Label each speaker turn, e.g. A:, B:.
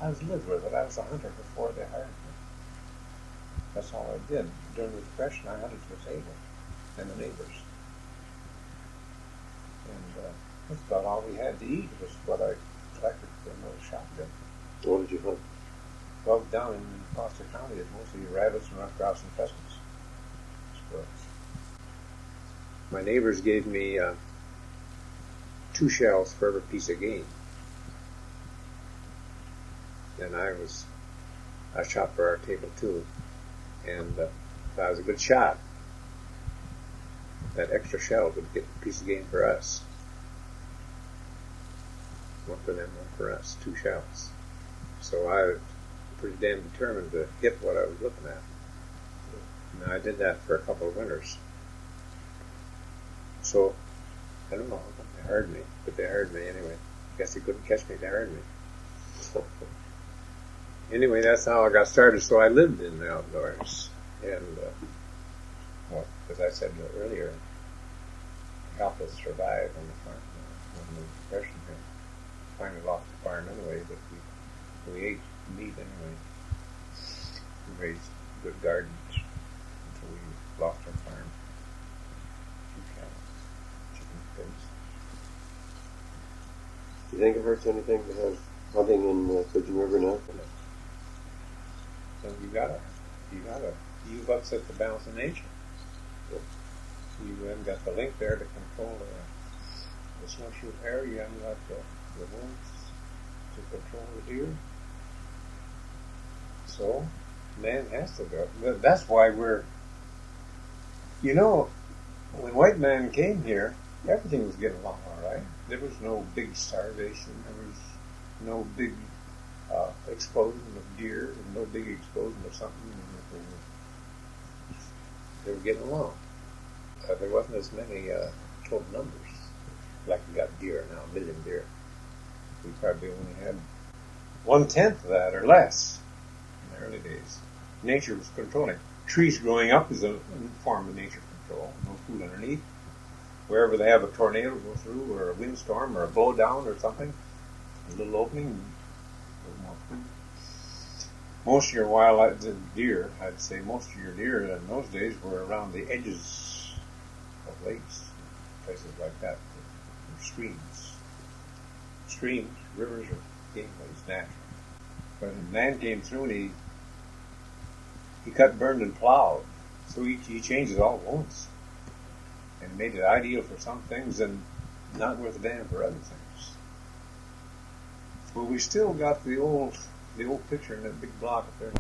A: I was lived with it. I was a hunter before they hired me. That's all I did. During the Depression, I hunted for Sable and the neighbors. And that's about all we had to eat was what I collected from the shotgun.
B: What did you hunt?
A: Well, down in Foster County, it's mostly rabbits and rough grouse and pheasants. Squirrels. My neighbors gave me 2 shells for every piece of game. And I shot for our table too. And if I was a good shot, that extra shell would get a piece of game for us. One for them, one for us, 2 shells. So I was pretty damn determined to hit what I was looking at. And I did that for a couple of winters. So, I don't know how come they hired me, but they hired me anyway. I guess they couldn't catch me, they hired me. Anyway, that's how I got started. So I lived in the outdoors. And, well, as I said earlier, it helped us survive on the farm when the Depression hit. Finally lost the farm anyway, but we ate meat anyway. We raised good gardens until we lost our farm. 2 cows, chicken, pigs.
B: Do you think it hurts anything to have hunting in Pigeon River now?
A: So you've upset the balance of nature.
B: Yep.
A: You haven't got the link there to control the snowshoe hare. You haven't got the wounds to control the deer. So man has to go. That's why we're. You know, when white man came here, everything was getting along all right. There was no big starvation. There was no big explosion of deer and no big explosion of something. They were getting along. There wasn't as many total numbers like we got deer now, 1 million deer. We probably only had 1/10 of that or less in the early days. Nature was controlling. Trees growing up is a form of nature control. No food underneath. Wherever they have a tornado go through or a windstorm or a blow down or something, a little opening, a little more food. Most of your wild deer, I'd say most of your deer in those days were around the edges of lakes, places like that, or streams. Streams, rivers, or gameways, natural. But when man came through and he cut, burned, and plowed, so he changed it all at once and made it ideal for some things and not worth a damn for other things. Well, we still got the old picture in that big block up there in